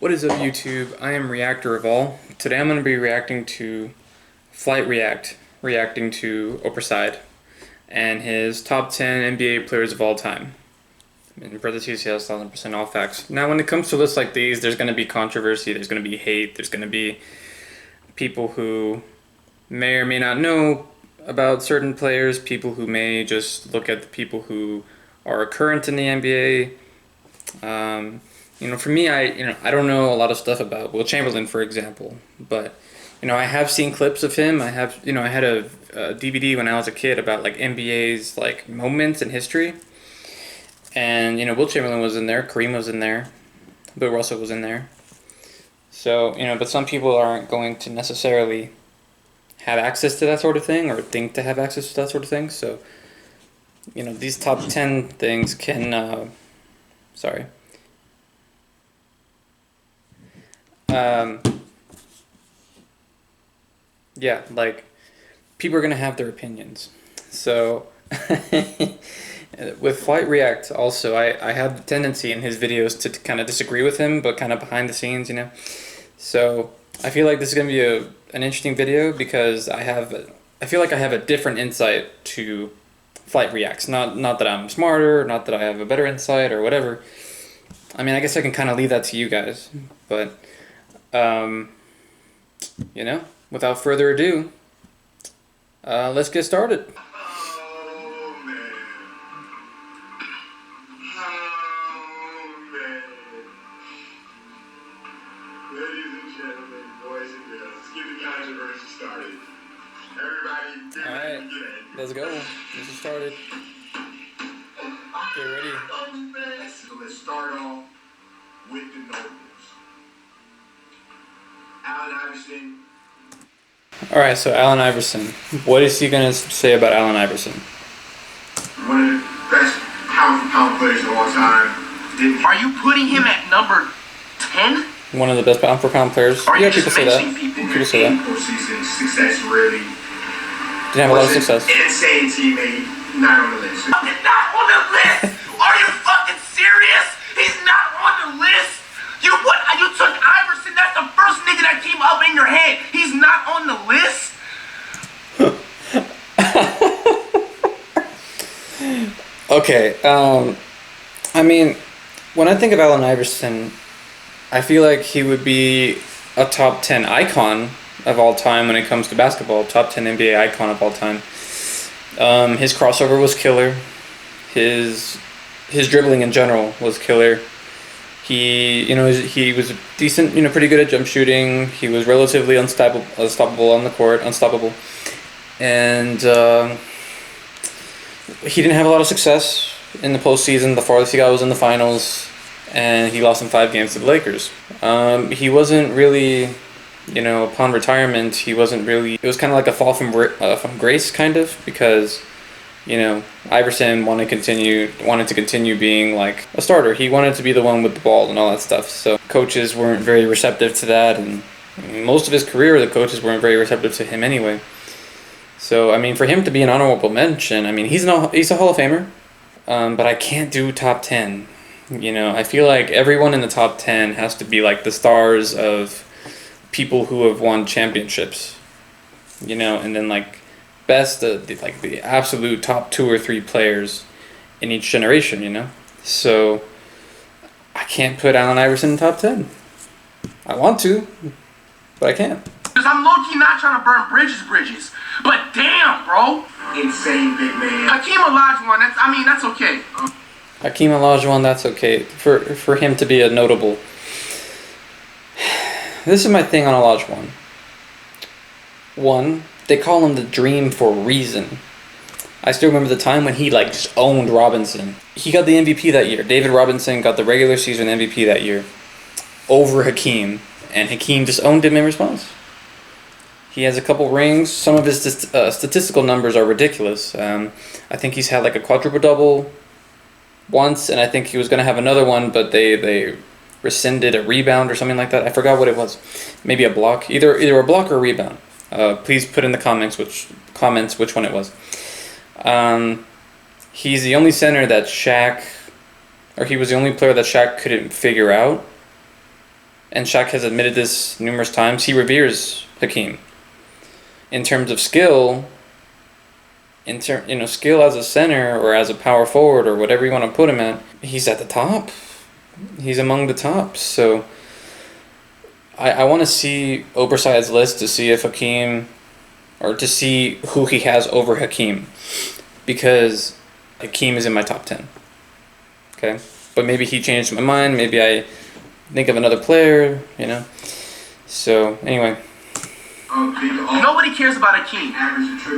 What is up, YouTube? I am Reactorofall. Today I'm going to be reacting to Flightreacts, reacting to Oprah and his top 10 NBA players of all time. In parentheses, yes, 1000% all facts. Now, when it comes to lists like these, there's going to be controversy, there's going to be hate, there's going to be people who may or may not know about certain players, people who may just look at the people who are current in the NBA. For me, I don't know a lot of stuff about Wilt Chamberlain, for example, but I have seen clips of him. I had a DVD when I was a kid about like NBA's like moments in history, and Wilt Chamberlain was in there, Kareem was in there, Bill Russell was in there. So but some people aren't going to necessarily have access to that sort of thing or think to have access to that sort of thing. So these top 10 things can yeah, like, people are going to have their opinions. So, with Flightreacts also, I have the tendency in his videos to kind of disagree with him, but kind of behind the scenes, So, I feel like this is going to be an interesting video because I feel like I have a different insight to Flightreacts. Not that I'm smarter, not that I have a better insight or whatever. I mean, I guess I can kind of leave that to you guys, but without further ado, let's get started. Oh, man. Ladies and gentlemen, boys and girls, let's get the controversy started. Everybody, Alright, let's go. Let's get started. Get ready. So let's start off with the notables. Allen Iverson. Alright, so Allen Iverson. What is he going to say about Allen Iverson? One of the best pound-for-pound players of all time. Are you putting him at number 10? One of the best pound-for-pound players. Are yeah, you people say that. People say that. Postseason success really Didn't have a lot of success. an insane teammate, not on the list. Not on the list! Are you fucking serious? He's not on the list! You took Iverson, that's the first nigga that came up in your head. He's not on the list? Okay, I mean, when I think of Allen Iverson, I feel like he would be a top 10 icon of all time when it comes to basketball, top 10 NBA icon of all time. His crossover was killer. His dribbling in general was killer. He was decent, pretty good at jump shooting. He was relatively unstoppable on the court, and he didn't have a lot of success in the postseason. The farthest he got was in the finals, and he lost in 5 games to the Lakers. He wasn't really, upon retirement, he wasn't really. It was kind of like a fall from grace, kind of, because Iverson wanted to continue being like a starter. He wanted to be the one with the ball and all that stuff. So coaches weren't very receptive to that, and most of his career, the coaches weren't very receptive to him anyway. So I mean, for him to be an honorable mention, I mean, he's a Hall of Famer, but I can't do top 10. I feel like everyone in the top 10 has to be like the stars of people who have won championships, and then like the absolute top 2 or 3 players in each generation, So I can't put Allen Iverson in top 10. I want to, but I can't. Because I'm low-key not trying to burn bridges. But damn, bro. Insane big man. Hakeem Olajuwon, that's okay. Hakeem Olajuwon, that's okay. For him to be a notable. This is my thing on Olajuwon. 1, they call him the Dream for a reason. I still remember the time when he just owned Robinson. He got the MVP that year. David Robinson got the regular season MVP that year over Hakeem, and Hakeem just owned him in response. He has a couple rings. Some of his statistical numbers are ridiculous. I think he's had like a quadruple double once, and I think he was going to have another one, but they rescinded a rebound or something like that. I forgot what it was. Maybe a block. Either a block or a rebound. Please put in the comments which one it was. He's the only center that Shaq, or he was the only player that Shaq couldn't figure out. and Shaq has admitted this numerous times, he reveres Hakeem. In terms of skill, skill as a center or as a power forward or whatever you want to put him at, he's at the top. He's among the tops. So I want to see Oberside's list to see if Hakeem, or to see who he has over Hakeem, because Hakeem is in my top 10. Okay, but maybe he changed my mind. Maybe I think of another player. So anyway. Nobody cares about Hakeem.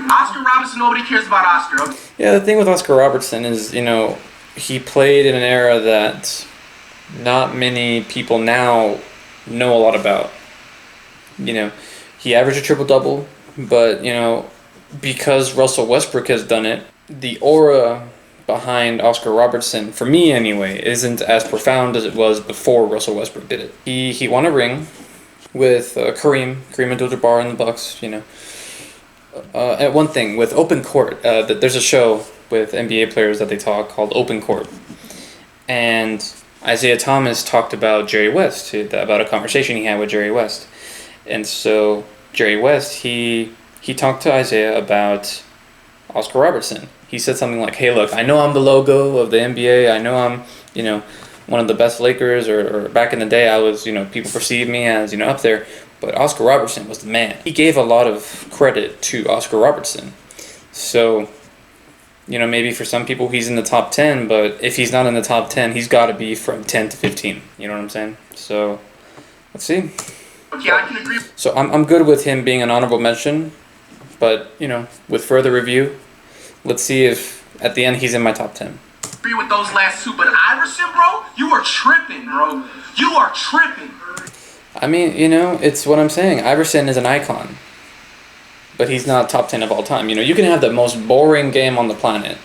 Oscar Robertson, nobody cares about Oscar. Yeah, the thing with Oscar Robertson is, he played in an era that not many people now know a lot about. He averaged a triple-double, but, because Russell Westbrook has done it, the aura behind Oscar Robertson, for me anyway, isn't as profound as it was before Russell Westbrook did it. He won a ring with Kareem Abdul-Jabbar in the Bucks, and one thing, with Open Court, there's a show with NBA players that they talk called Open Court. And Isaiah Thomas talked about Jerry West, about a conversation he had with Jerry West. And so Jerry West, he talked to Isaiah about Oscar Robertson. He said something like, hey, look, I know I'm the logo of the NBA. I know I'm, one of the best Lakers, or back in the day I was, people perceive me as, up there. But Oscar Robertson was the man. He gave a lot of credit to Oscar Robertson. So, maybe for some people he's in the top 10, but if he's not in the top 10, he's got to be from 10 to 15. You know what I'm saying? So, let's see. Okay, I can agree. So I'm good with him being an honorable mention, but, with further review, let's see if at the end he's in my top 10. Agree with those last two, but Iverson, bro, you are tripping, bro. You are tripping. I mean, it's what I'm saying. Iverson is an icon, but he's not top 10 of all time. You can have the most boring game on the planet,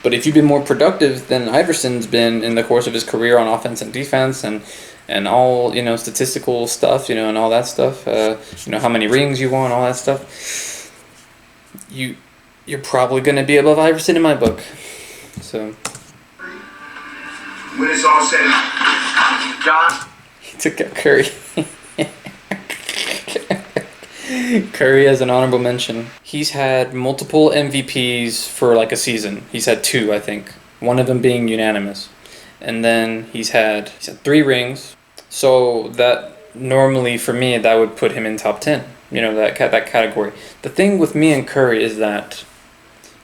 but if you've been more productive than Iverson's been in the course of his career on offense and defense and all, statistical stuff, and all that stuff, how many rings you won, all that stuff, you're probably going to be above Iverson in my book. So When it's all said, John. he took out Curry. Curry as an honorable mention. He's had multiple MVPs for like a season. He's had 2, I think. One of them being unanimous. And then he's had 3 rings. So that normally for me that would put him in top 10. That category. The thing with me and Curry is that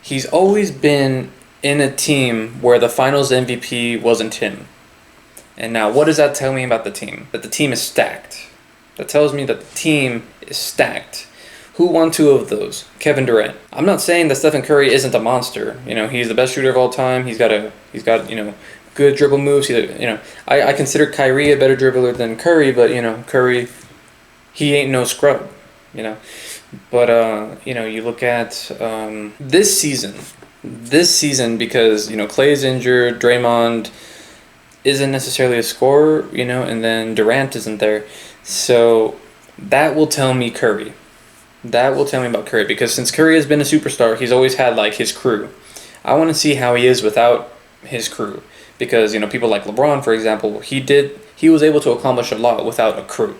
he's always been in a team where the finals MVP wasn't him. And now what does that tell me about the team? That the team is stacked. That tells me that the team is stacked. Who won 2 of those? Kevin Durant. I'm not saying that Stephen Curry isn't a monster. He's the best shooter of all time. He's got good dribble moves. I consider Kyrie a better dribbler than Curry, but Curry, he ain't no scrub. But you look at this season, because Klay's injured, Draymond isn't necessarily a scorer, and then Durant isn't there. So that will tell me Curry. That will tell me about Curry, because since Curry has been a superstar, he's always had like his crew. I want to see how he is without his crew, because people like LeBron, for example, he was able to accomplish a lot without a crew.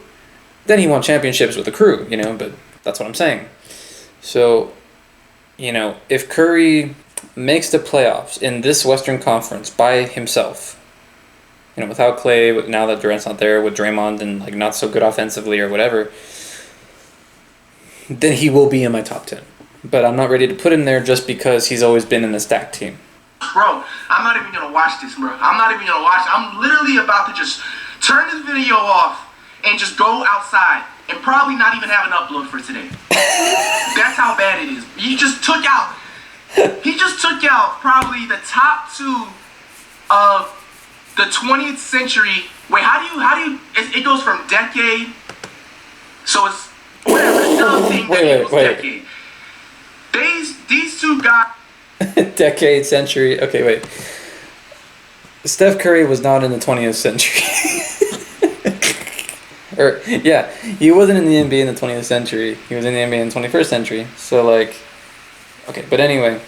Then he won championships with a crew, but that's what I'm saying. So, if Curry makes the playoffs in this Western Conference by himself, without Klay, now that Durant's not there, with Draymond and like not so good offensively or whatever, then he will be in my top 10. But I'm not ready to put him there just because he's always been in the stacked team. Bro, I'm not even going to watch this, bro. I'm not even going to watch it. I'm literally about to just turn this video off and just go outside and probably not even have an upload for today. That's how bad it is. He just took out probably the top 2 of the 20th century. Wait, how do you it goes from decade, so it's whatever, it's still the same decade. These 2 guys. Decade, century. Okay, wait. Steph Curry was not in the 20th century. He wasn't in the NBA in the 20th century. He was in the NBA in the 21st century. So okay, but anyway,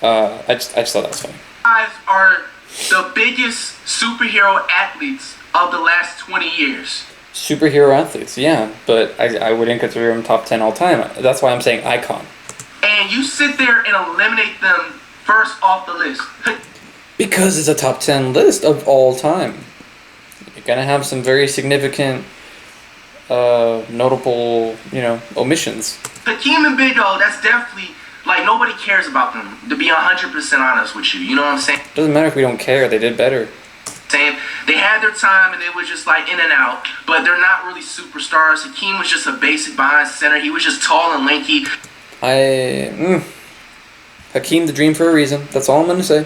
I just thought that was funny. Guys are the biggest superhero athletes of the last 20 years. Superhero athletes, yeah, but I wouldn't consider him top 10 all time. That's why I'm saying icon. And you sit there and eliminate them first off the list. Because it's a top 10 list of all time. You're gonna have some very significant, notable, omissions. Hakeem and Big O, that's definitely, like, nobody cares about them, to be 100% honest with you. You know what I'm saying? Doesn't matter if we don't care, they did better. Saying they had their time and they was just like in and out, but they're not really superstars. Hakeem was just a basic behind center. He was just tall and lanky. Hakeem the dream for a reason. That's all I'm gonna say.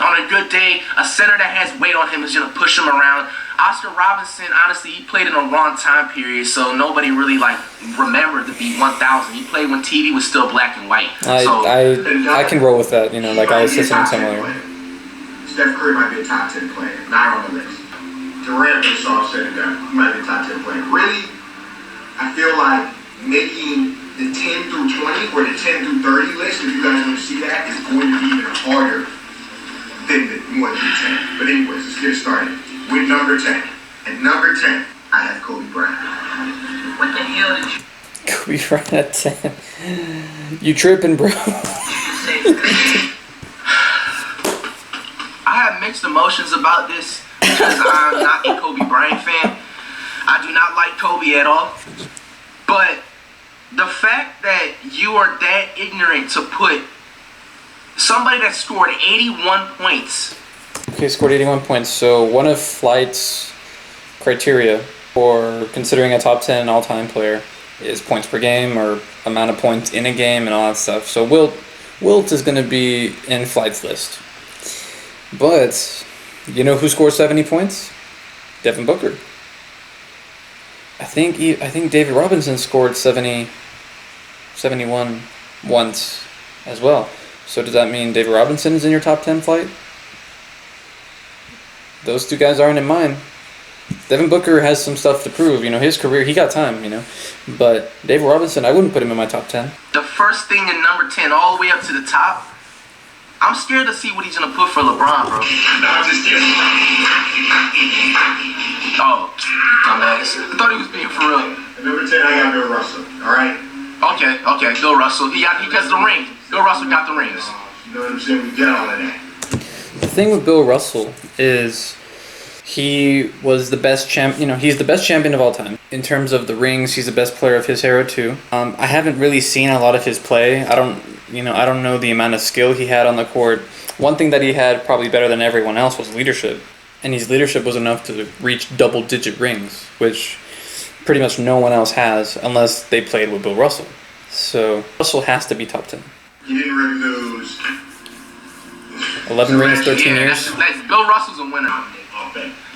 On a good day, a center that has weight on him is gonna push him around. Oscar Robinson, honestly, he played in a wrong time period, so nobody really remembered the B1000. He played when TV was still black and white. I can roll with that. I was just saying similar. Steph Curry might be a top 10 player, not on the list. Durant was all said and done. He might be a top 10 player. Really, I feel like making the 10 through 20 or the 10 through 30 list, if you guys want to see that, is going to be even harder than the 1 through 10. But anyways, let's get started with number 10. At number 10, I have Kobe Bryant. What the hell did you... Kobe Bryant at 10. You tripping, bro. I have mixed emotions about this because I'm not a Kobe Bryant fan. I do not like Kobe at all. But the fact that you are that ignorant to put somebody that scored 81 points. Okay, scored 81 points. So one of Flight's criteria for considering a top 10 all-time player is points per game or amount of points in a game and all that stuff. So Wilt is going to be in Flight's list. But you know who scored 70 points? Devin Booker. I think David Robinson scored 71 once as well. So does that mean David Robinson is in your top 10 Flight? Those two guys aren't in mine. Devin Booker has some stuff to prove. His career, he got time, But David Robinson, I wouldn't put him in my top 10. The first thing in number 10 all the way up to the top, I'm scared to see what he's going to put for LeBron, bro. No, I'm just kidding. Oh, dumbass. I thought he was being for real. At number 10, I got Bill Russell. All right? Okay. Bill Russell. He gets the ring. Bill Russell got the rings. You know what I'm saying? We get all of that. The thing with Bill Russell is he was the best he's the best champion of all time. In terms of the rings, he's the best player of his era too. I haven't really seen a lot of his play. I don't know the amount of skill he had on the court. One thing that he had probably better than everyone else was leadership. And his leadership was enough to reach double-digit rings, which pretty much no one else has unless they played with Bill Russell. So Russell has to be top 10. He didn't really lose. 11 rings, 13 years. Bill Russell's a winner.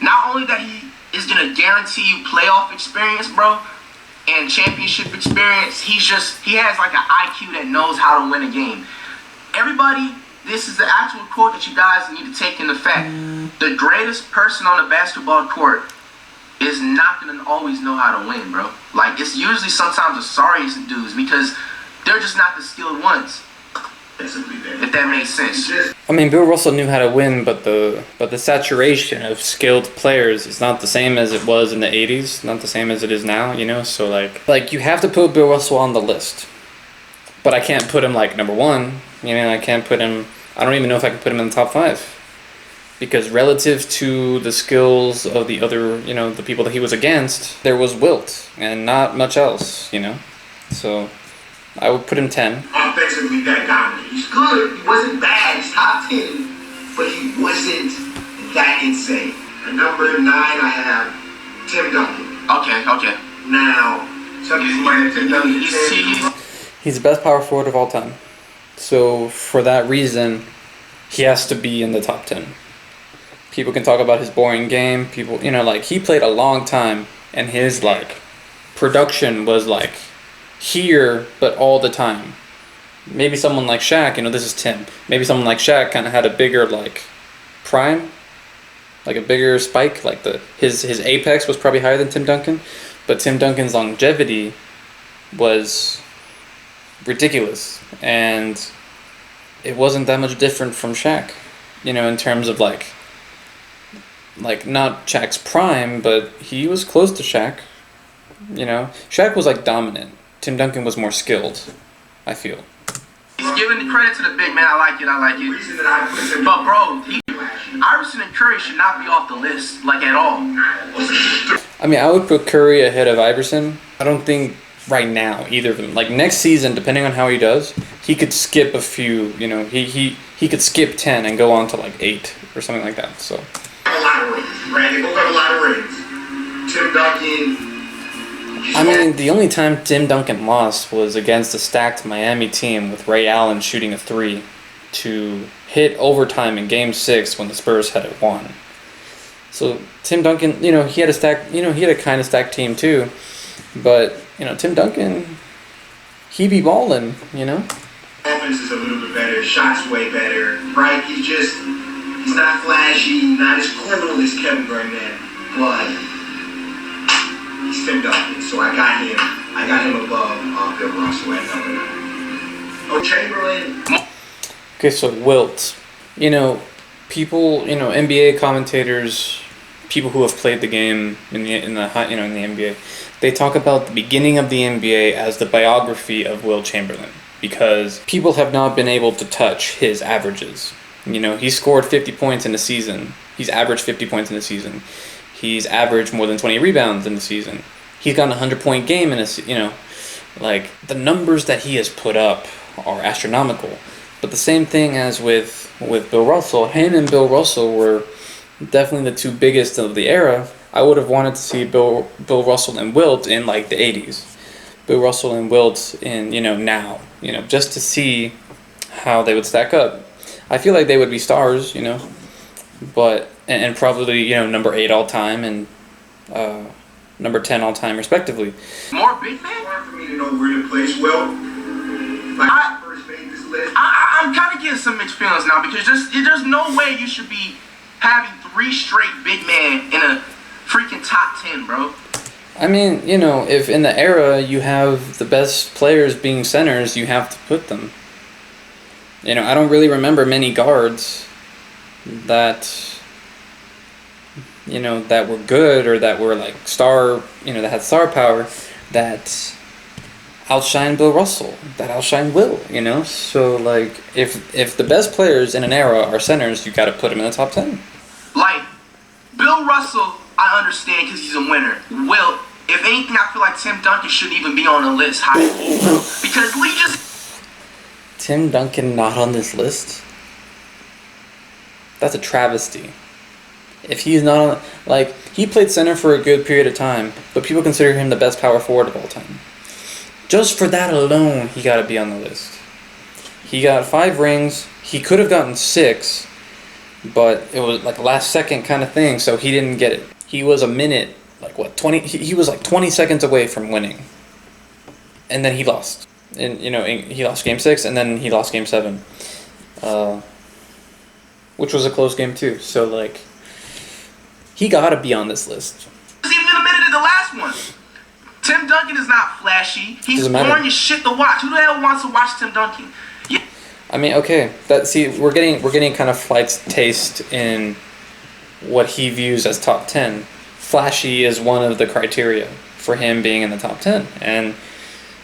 Not only that he is going to guarantee you playoff experience, bro, and championship experience, he has like an IQ that knows how to win a game. Everybody, this is the actual quote that you guys need to take into fact. The greatest person on the basketball court is not going to always know how to win, bro. Like, it's usually sometimes the sorriest dudes because they're just not the skilled ones. If that makes sense. I mean, Bill Russell knew how to win, but the saturation of skilled players is not the same as it was in the 80s, not the same as it is now, So like you have to put Bill Russell on the list. But I can't put him like number 1. I can't put him, I don't even know if I can put him in the top 5. Because relative to the skills of the other, the people that he was against, there was Wilt and not much else, So I would put him 10. Offensively, that dominant. He's good. He wasn't bad. He's top 10. But he wasn't that insane. At number 9, I have Tim Duncan. Okay. Now, Tim Duncan. He's the best power forward of all time. So for that reason, he has to be in the top 10. People can talk about his boring game. People, he played a long time, and his production was here, but all the time. Maybe someone like Shaq, this is Tim. Maybe someone like Shaq kind of had a bigger prime, a bigger spike. His apex was probably higher than Tim Duncan, but Tim Duncan's longevity was ridiculous, and it wasn't that much different from Shaq. In terms of like not Shaq's prime, but he was close to Shaq. You know, Shaq was like dominant. Tim Duncan was more skilled, I feel. He's giving the credit to the big man. I like it. But bro, Iverson and Curry should not be off the list, like at all. I mean, I would put Curry ahead of Iverson. I don't think right now either of them. Like next season, depending on how he does, he could skip a few. You know, he could skip 10 and go on to like 8 or something like that. So. A lot of rings, right? They both have a lot of rings. Tim Duncan. I mean, the only time Tim Duncan lost was against a stacked Miami team with Ray Allen shooting a 3 to hit overtime in Game 6 when the Spurs had it won. So Tim Duncan, you know, he had a kind of stacked team too, but you know, Tim Duncan, he be balling, you know. Offense is a little bit better, shots way better, right? He's not flashy, not as cool as Kevin Garnett, but he's Tim Duncan, so I got him above Bill Russell at number 9. Oh, Chamberlain. Okay, so wilt, you know, people, you know, NBA commentators, people who have played the game in the NBA, they talk about the beginning of the NBA as the biography of Wilt Chamberlain because people have not been able to touch his averages. You know, he scored 50 points in a season. He's averaged 50 points in a season. He's averaged more than 20 rebounds in the season. He's got a 100-point game in a, you know, like the numbers that he has put up are astronomical. But the same thing as with Bill Russell, him and Bill Russell were definitely the two biggest of the era. I would have wanted to see Bill Russell and Wilt in like the 80s. Bill Russell and Wilt in, you know, now, you know, just to see how they would stack up. I feel like they would be stars, you know, but and probably, you know, number 8 all time and number 10 all time respectively. More big man? It's hard for me to know where to place Wilt. Like I first made this list. I'm kind of getting some mixed feelings now because there's no way you should be having 3 straight big men in a freaking top 10, bro. I mean, you know, if in the era you have the best players being centers, you have to put them. You know, I don't really remember many guards that, you know, that were good or that were like star, you know, that had star power that outshine Bill Russell, that outshine Will, you know? So, like, if the best players in an era are centers, you got to put them in the top 10. Like, Bill Russell, I understand because he's a winner. Will, if anything, I feel like Tim Duncan shouldn't even be on the list high. Because Lee just... Tim Duncan not on this list? That's a travesty. If he's not on... Like, he played center for a good period of time, but people consider him the best power forward of all time. Just for that alone, he got to be on the list. He got 5 rings. He could have gotten 6, but it was like a last second kind of thing, so he didn't get it. He was a minute, like what, 20? He was like 20 seconds away from winning, and then he lost. And you know, he lost Game 6, and then he lost Game 7, which was a close game too. So like, he got to be on this list. Even admitted in the last one. Tim Duncan is not flashy. He's boring as shit to watch. Who the hell wants to watch Tim Duncan? Yeah. I mean, okay, we're getting kind of Flight's taste in what he views as top 10. Flashy is one of the criteria for him being in the top 10, and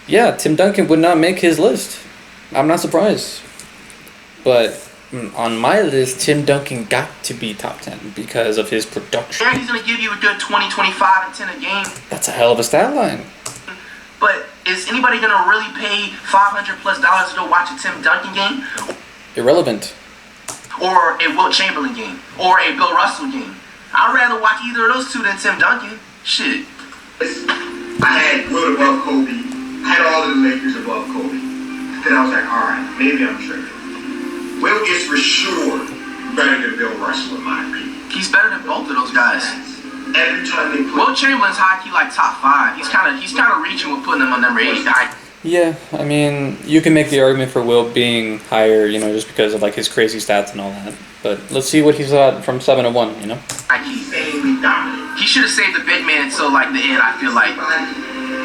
yeah, Tim Duncan would not make his list. I'm not surprised, but on my list, Tim Duncan got to be top 10 because of his production. And he's gonna give you a good 20, 25, and 10 a game. That's a hell of a stat line. But is anybody gonna really pay $500+ to go watch a Tim Duncan game? Irrelevant. Or a Wilt Chamberlain game? Or a Bill Russell game? I'd rather watch either of those two than Tim Duncan. Shit. I had Wilt above Kobe. I had all of the Lakers above Kobe. Then I was like, all right, maybe I'm tripping. Wilt is for sure better than Bill Russell in my opinion. He's better than both of those guys. Every time they play. Wilt Chamberlain's high key like top 5. He's kind of reaching with putting him on number 8. Yeah, I mean, you can make the argument for Wilt being higher, you know, just because of like his crazy stats and all that. But let's see what he's at from 7 to 1, you know. Insanely dominant. He should have saved the big man until like the end. I feel like.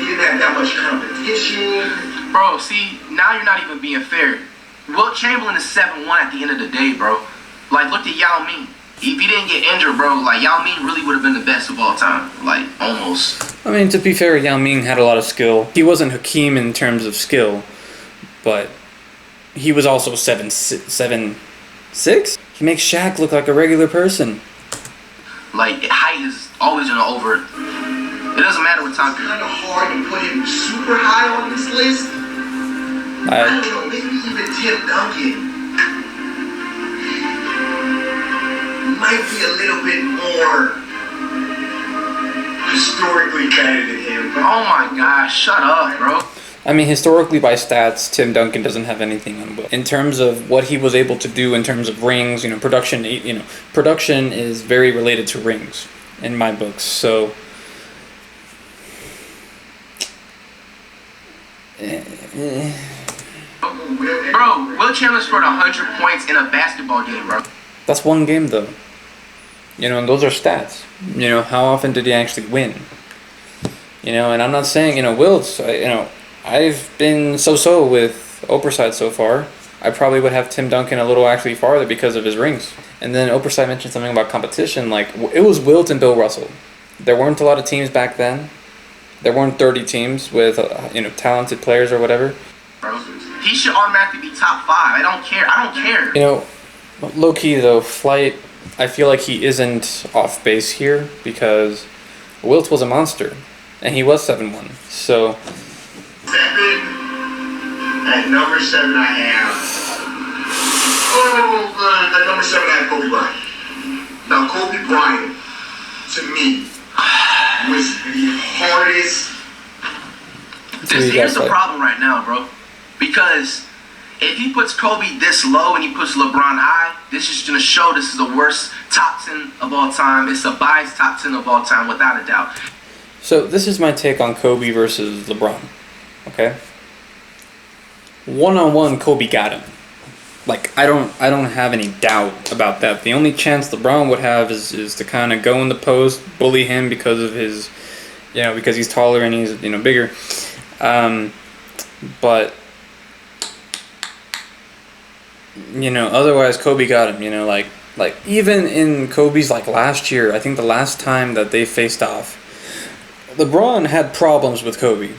He didn't have that much competition. Bro, see, now you're not even being fair. Wilt Chamberlain is 7-1 at the end of the day, bro. Like, look at Yao Ming. If he didn't get injured, bro, like Yao Ming really would have been the best of all time. Like, almost. I mean, to be fair, Yao Ming had a lot of skill. He wasn't Hakeem in terms of skill, but he was also 7'6". He makes Shaq look like a regular person. Like, height is always gonna over. It doesn't matter what time. It's kind of hard to put him super high on this list. I don't know, maybe even Tim Duncan might be a little bit more historically better than him. Oh my gosh, shut up, bro. I mean, historically by stats, Tim Duncan doesn't have anything on Wilt. In terms of what he was able to do in terms of rings, production, production is very related to rings in my books. So, Bro, Will Chamberlain scored 100 points in a basketball game, bro. That's one game, though. And those are stats. How often did he actually win? And I'm not saying, Wilt, I've been so-so with Oprah so far. I probably would have Tim Duncan a little actually farther because of his rings. And then Oprah mentioned something about competition. Like, it was Wilt and Bill Russell. There weren't a lot of teams back then. There weren't 30 teams with, talented players or whatever. He should automatically be top 5. I don't care. Low-key, though, Flight, I feel like he isn't off base here because Wilt was a monster. And he was 7'1". So... At number 7, I have. At number 7, I have Kobe Bryant. Now, Kobe Bryant, to me, was the hardest. Here's the problem right now, bro. Because if he puts Kobe this low and he puts LeBron high, this is going to show this is the worst top 10 of all time. It's a biased top 10 of all time, without a doubt. So this is my take on Kobe versus LeBron. Okay. One-on-one, Kobe got him. Like, I don't have any doubt about that. The only chance LeBron would have is to kind of go in the post, bully him because of his, because he's taller and he's, bigger. But, otherwise Kobe got him, like even in Kobe's, last year, I think the last time that they faced off, LeBron had problems with Kobe.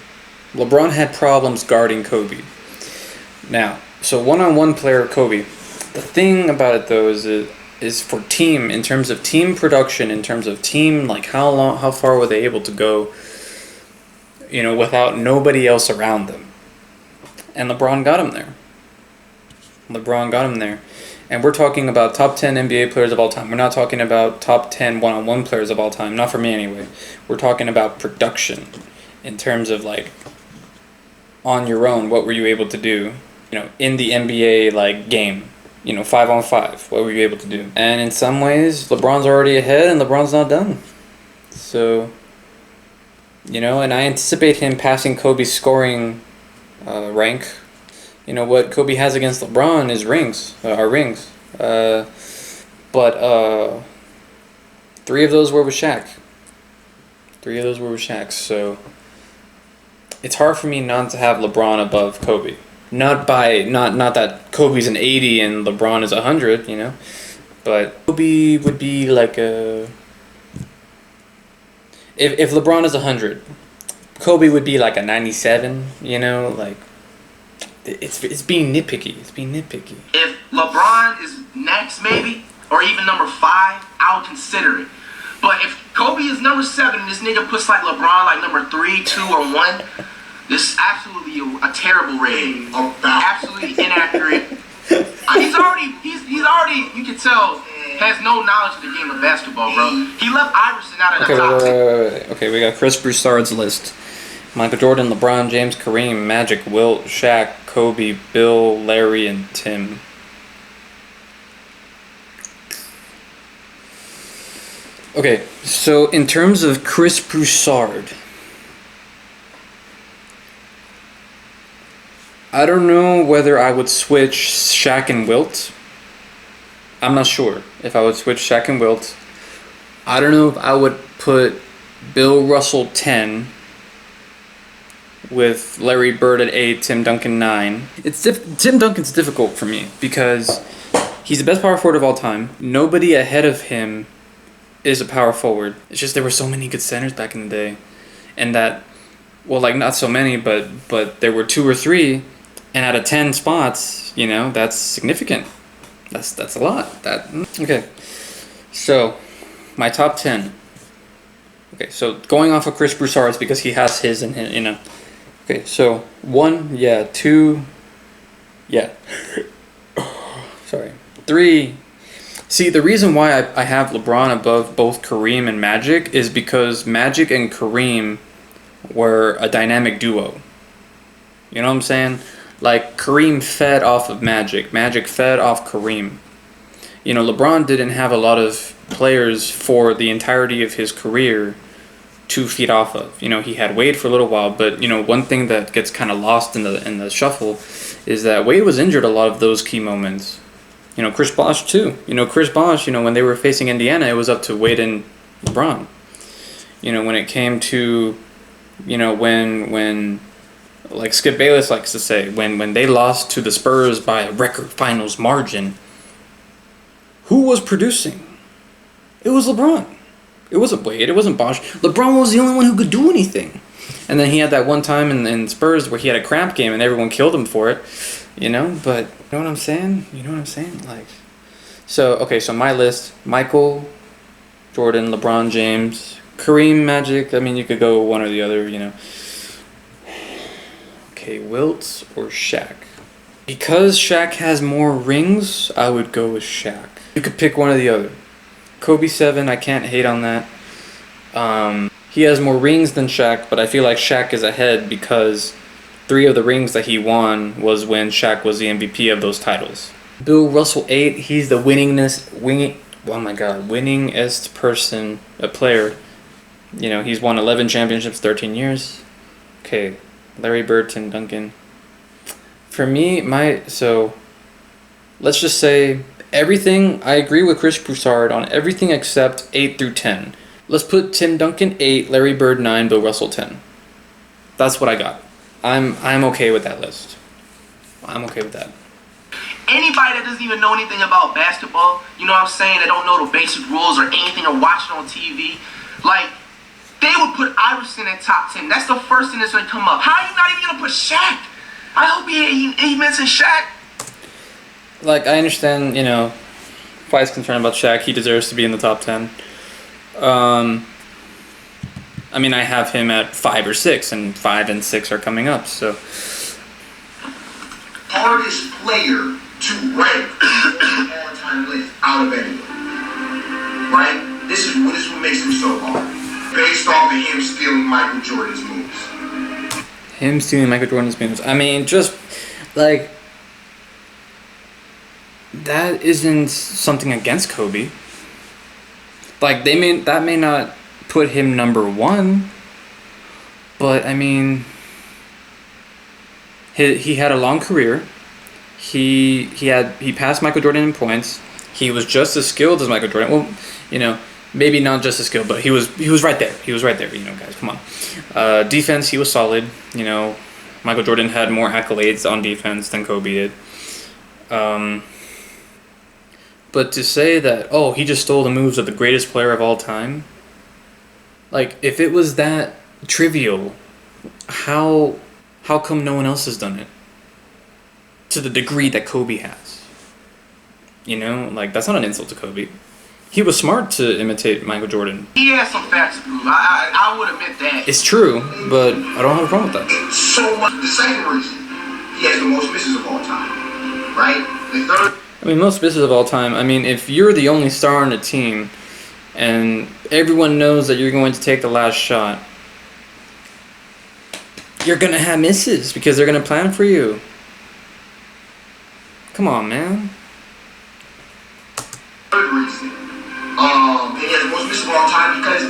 LeBron had problems guarding Kobe. Now, so one-on-one player Kobe, the thing about it though is for team, in terms of team production, in terms of team, how far were they able to go, without nobody else around them. And LeBron got him there. And we're talking about top 10 NBA players of all time. We're not talking about top 10 one-on-one players of all time. Not for me anyway. We're talking about production in terms of, on your own, what were you able to do, in the NBA, game, 5-on-5, what were you able to do? And in some ways, LeBron's already ahead and LeBron's not done. So, and I anticipate him passing Kobe's scoring rank. What Kobe has against LeBron is rings. But 3 of those were with Shaq. So it's hard for me not to have LeBron above Kobe. Not that Kobe's an 80 and LeBron is 100, But Kobe would be like a... If LeBron is 100, Kobe would be like a 97, It's being nitpicky. If LeBron is next, maybe, or even number 5, I'll consider it. But if Kobe is number 7, this nigga puts LeBron number 3, 2, or 1, this is absolutely a terrible rating. Absolutely inaccurate. He's already, you can tell, has no knowledge of the game of basketball, bro. He left Iverson out of the top 10. Okay, we got Chris Broussard's list. Michael Jordan, LeBron James, Kareem, Magic, Wilt, Shaq, Kobe, Bill, Larry, and Tim. Okay, so in terms of Chris Broussard, I don't know whether I would switch Shaq and Wilt. I'm not sure if I would switch Shaq and Wilt. I don't know if I would put Bill Russell 10 with Larry Bird at 8, Tim Duncan 9. Tim Duncan's difficult for me because He's the best power forward of all time. Nobody ahead of him is a power forward. It's just there were so many good centers back in the day. And that, well, like, not so many, but there were 2 or 3, and out of 10 spots, you know, that's significant. That's a lot. Okay. So, my top 10. Okay, so going off of Chris Broussard's because he has his and his, you know. Okay, so 1, yeah, 2, yeah. Sorry. 3. See, the reason why I have LeBron above both Kareem and Magic is because Magic and Kareem were a dynamic duo. You know what I'm saying? Like, Kareem fed off of Magic. Magic fed off Kareem. You know, LeBron didn't have a lot of players for the entirety of his career to feed off of. You know, he had Wade for a little while, but, you know, one thing that gets kind of lost in the shuffle is that Wade was injured a lot of those key moments. You know, Chris Bosh too. You know, Chris Bosh, you know, when they were facing Indiana, it was up to Wade and LeBron. You know, when it came to, you know, when like Skip Bayless likes to say, when they lost to the Spurs by a record finals margin, who was producing? It was LeBron. It wasn't Wade. It wasn't Bosh. LeBron was the only one who could do anything. And then he had that one time in Spurs where he had a cramp game and everyone killed him for it. You know, but you know what I'm saying? You know what I'm saying? Like, so, okay, so my list: Michael, Jordan, LeBron James, Kareem, Magic. I mean, you could go one or the other, you know. Okay, Wilt or Shaq? Because Shaq has more rings, I would go with Shaq. You could pick one or the other. Kobe 7, I can't hate on that. He has more rings than Shaq, but I feel like Shaq is ahead because 3 of the rings that he won was when Shaq was the MVP of those titles. Bill Russell 8, he's the winningest person, a player. You know, he's won 11 championships, 13 years. Okay, Larry Bird, Tim Duncan. For me, so let's just say everything, I agree with Chris Broussard on everything except 8 through 10. Let's put Tim Duncan 8, Larry Bird 9, Bill Russell 10. That's what I got. I'm okay with that list. I'm okay with that. Anybody that doesn't even know anything about basketball, you know what I'm saying, they don't know the basic rules or anything or watch it on TV, like, they would put Iverson in top 10. That's the first thing that's going to come up. How are you not even going to put Shaq? I hope he mentioned Shaq. Like, I understand, you know, Fight's concerned about Shaq. He deserves to be in the top 10. I mean, I have him at 5 or 6, and 5 and 6 are coming up, so. Hardest player to rank on the all-time list out of anyone. Right? This is what makes him so hard. Based off of him stealing Michael Jordan's moves. Him stealing Michael Jordan's moves. I mean, just, like, that isn't something against Kobe. Like, that may not put him number 1, but I mean, he had a long career. He passed Michael Jordan in points. He was just as skilled as Michael Jordan. Well, you know, maybe not just as skilled, but he was right there. He was right there. You know, guys, come on. Defense, he was solid. You know, Michael Jordan had more accolades on defense than Kobe did. But to say that, oh, he just stole the moves of the greatest player of all time, like, if it was that trivial, how come no one else has done it to the degree that Kobe has? You know, like, that's not an insult to Kobe. He was smart to imitate Michael Jordan. He has some facts to prove. I would admit that. It's true, but I don't have a problem with that. So much. The second reason, he has the most misses of all time. Right? The third. I mean, most misses of all time. I mean, if you're the only star on the team and everyone knows that you're going to take the last shot, you're going to have misses because they're going to plan for you. Come on, man. Third reason, he has the most misses of all time because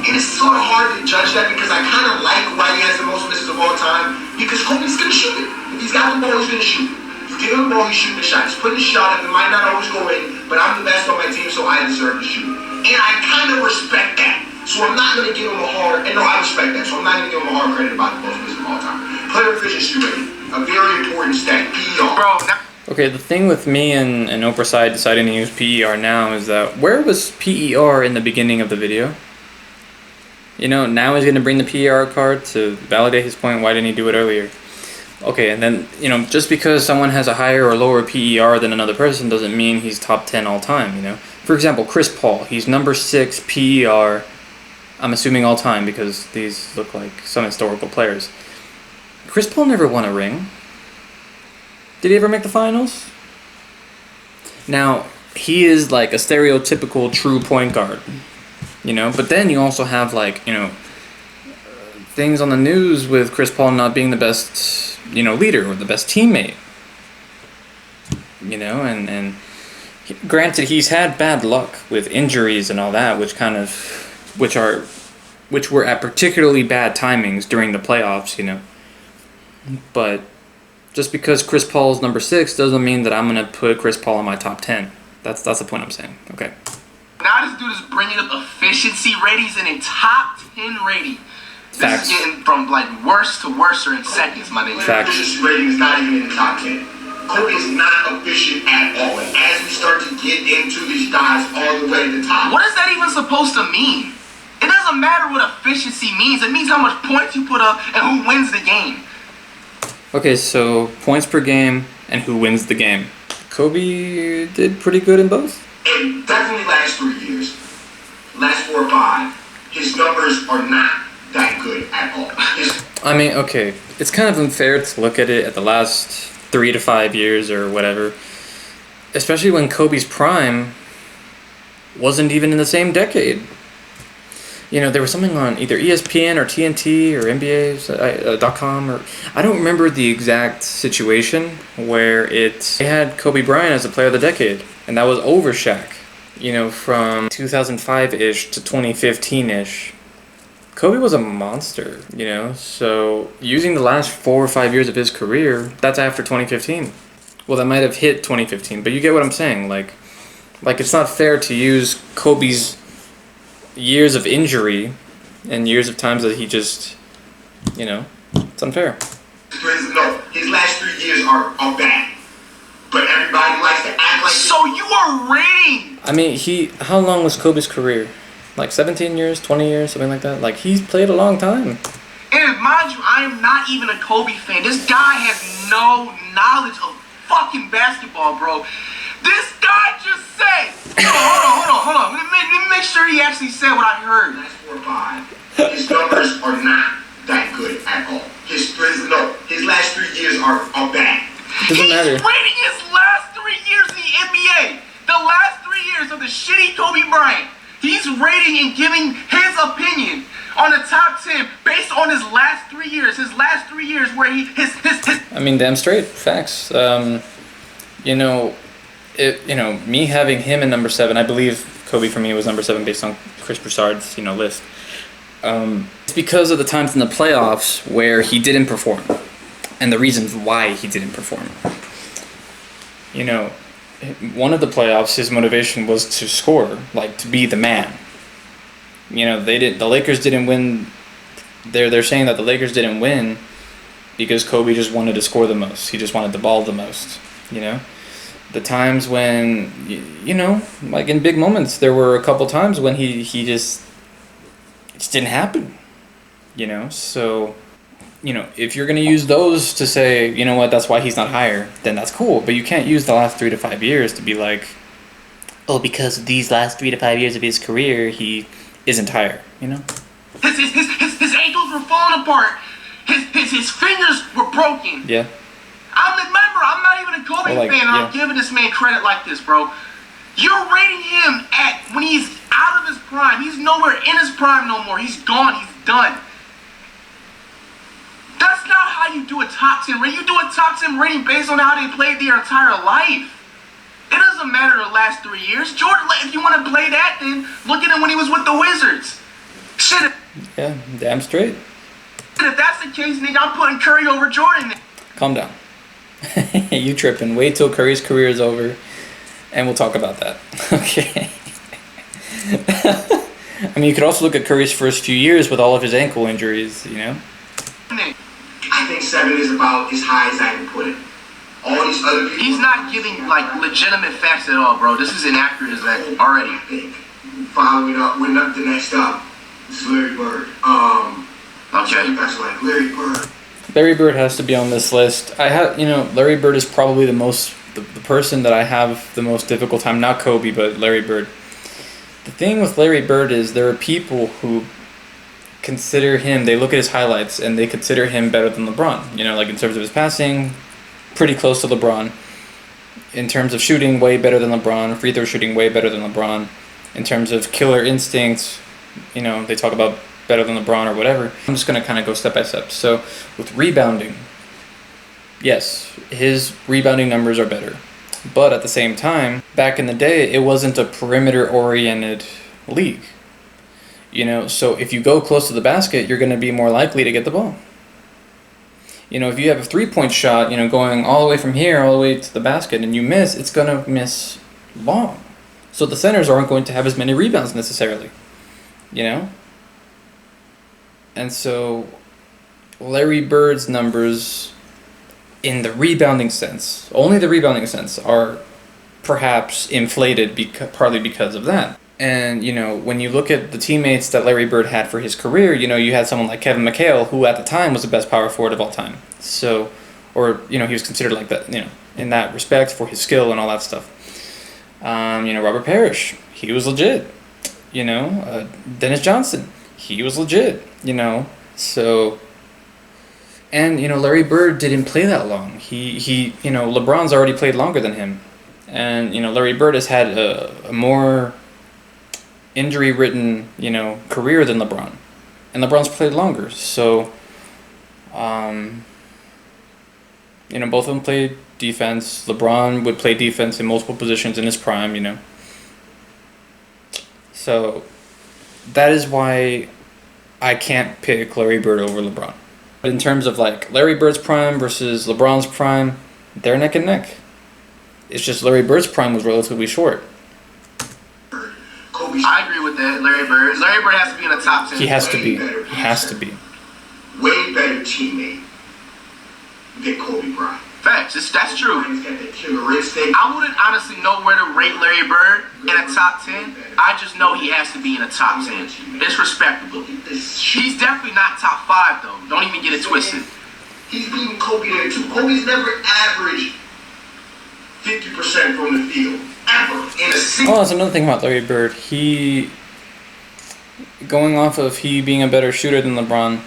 it is sort of hard to judge that because I kind of like why he has the most misses of all time because Kobe's going to shoot it. If he's got the ball, he's going to shoot it. You give him the ball, he's shooting the shot. He's putting the shot up. It might not always go in, but I'm the best on my team, so I deserve to shoot. And I kind of respect that. So I'm not going to give him a hard, and no, I respect that. So I'm not going to give him a hard credit about the most misses of all time. Player efficiency rating, a very important stat, PER. Bro, Okay, the thing with me and Oprah side deciding to use PER now is that where was PER in the beginning of the video? You know, now he's going to bring the PER card to validate his point. Why didn't he do it earlier? Okay, and then, you know, just because someone has a higher or lower PER than another person doesn't mean he's top 10 all time, you know? For example, Chris Paul, he's number 6 PER, I'm assuming all time because these look like some historical players. Chris Paul never won a ring. Did he ever make the finals? Now, he is like a stereotypical true point guard, you know? But then you also have like, you know, things on the news with Chris Paul not being the best, you know, leader or the best teammate. You know, and granted he's had bad luck with injuries and all that, which were at particularly bad timings during the playoffs, you know. But just because Chris Paul's number 6 doesn't mean that I'm gonna put Chris Paul in my top 10. That's the point I'm saying. Okay. Now this dude is bringing up efficiency ratings in a top 10 rating. Facts. This is getting from like worse to worser in seconds, my nigga. Facts. Efficiency rating is not even in the top 10. Kobe is not efficient at all. And as we start to get into these guys all the way to the top. What is that even supposed to mean? It doesn't matter what efficiency means. It means how much points you put up and who wins the game. Okay, so points per game and who wins the game. Kobe did pretty good in both. And definitely last 3 years, last 4 or 5, his numbers are not that good at all. I mean, okay, it's kind of unfair to look at it at the last 3 to 5 years or whatever, especially when Kobe's prime wasn't even in the same decade. You know, there was something on either ESPN or TNT or NBA.com or I don't remember the exact situation where they had Kobe Bryant as a player of the decade, and that was over Shaq. You know, from 2005-ish to 2015-ish. Kobe was a monster, you know, so using the last 4 or 5 years of his career, that's after 2015. Well, that might have hit 2015, but you get what I'm saying. Like it's not fair to use Kobe's years of injury and years of times that he just, you know, it's unfair. No, his last 3 years are bad. But everybody likes to act like... So you are rating... I mean, how long was Kobe's career? Like 17 years, 20 years, something like that? Like, he's played a long time. And mind you, I am not even a Kobe fan. This guy has no knowledge of fucking basketball, bro. This guy just said... Hold on. Let me make sure he actually said what I heard. Last 4 or 5, his numbers are not that good at all. His last 3 years are bad. Doesn't matter. He's rating his last 3 years in the NBA. The last 3 years of the shitty Kobe Bryant. He's rating and giving his opinion on the top 10 based on his last 3 years. His last 3 years where his I mean, damn straight. Facts. You know, me having him in number 7, I believe Kobe for me was number 7 based on Chris Broussard's, you know, list. It's because of the times in the playoffs where he didn't perform and the reasons why he didn't perform. You know, one of the playoffs, his motivation was to score, like to be the man. You know, the Lakers didn't win. They're saying that the Lakers didn't win because Kobe just wanted to score the most. He just wanted the ball the most, you know? The times when, you know, like in big moments, there were a couple times when it just didn't happen, you know? So, you know, if you're going to use those to say, you know what, that's why he's not higher, then that's cool. But you can't use the last 3 to 5 years to be like, oh, because of these last 3 to 5 years of his career, he isn't higher, you know? His ankles were falling apart. His fingers were broken. Yeah. Remember, I'm not even a Kobe fan, and I'm giving this man credit like this, bro. You're rating him at when he's out of his prime. He's nowhere in his prime no more. He's gone. He's done. That's not how you do a top 10 rating. You do a top 10 rating based on how they played their entire life. It doesn't matter the last 3 years. Jordan, if you want to play that, then look at him when he was with the Wizards. Shit. Yeah, damn straight. If that's the case, nigga, I'm putting Curry over Jordan. Calm down. You tripping. Wait till Curry's career is over, and we'll talk about that. Okay. I mean, you could also look at Curry's first few years with all of his ankle injuries, you know? I think 7 is about as high as I can put it. all these other people. He's not giving like legitimate facts at all, bro. This is inaccurate as that already. I think. Following up, we're not the next up. This is Larry Bird. Okay. You guys are like Larry Bird. Larry Bird has to be on this list. I have, Larry Bird is probably the person that I have the most difficult time. Not Kobe, but Larry Bird. The thing with Larry Bird is there are people who consider him. They look at his highlights and they consider him better than LeBron. Like in terms of his passing, pretty close to LeBron. In terms of shooting, way better than LeBron. Free throw shooting, way better than LeBron. In terms of killer instincts, they talk about better than LeBron or whatever. I'm just going to kind of go step by step. So with rebounding, yes, his rebounding numbers are better. But at the same time, back in the day, it wasn't a perimeter-oriented league. So if you go close to the basket, you're going to be more likely to get the ball. If you have a three-point shot, going all the way from here, all the way to the basket, and you miss, it's going to miss long. So the centers aren't going to have as many rebounds necessarily, And so Larry Bird's numbers in the rebounding sense, only the rebounding sense, are perhaps inflated partly because of that. And, when you look at the teammates that Larry Bird had for his career, you had someone like Kevin McHale, who at the time was the best power forward of all time. So, or, he was considered like that, in that respect for his skill and all that stuff. Robert Parrish, he was legit. Dennis Johnson, he was legit, So, and, Larry Bird didn't play that long. He LeBron's already played longer than him. And, Larry Bird has had a more injury-ridden, career than LeBron. And LeBron's played longer. So, both of them played defense. LeBron would play defense in multiple positions in his prime, So, that is why I can't pick Larry Bird over LeBron. But in terms of like Larry Bird's prime versus LeBron's prime, they're neck and neck. It's just Larry Bird's prime was relatively short. I agree with that, Larry Bird. Larry Bird has to be in the top 10. He has to be. He has to be. Way better teammate than Kobe Bryant. Facts. That's true. He's got that killer instinct. I wouldn't honestly know where to rate Larry Bird in a top 10. I just know he has to be in a top 10. It's respectable. He's definitely not top 5, though. Don't even get it twisted. He's beating Kobe there, too. Kobe's never averaged 50% from the field. Ever. In a season. Oh, that's another thing about Larry Bird. Going off of he being a better shooter than LeBron,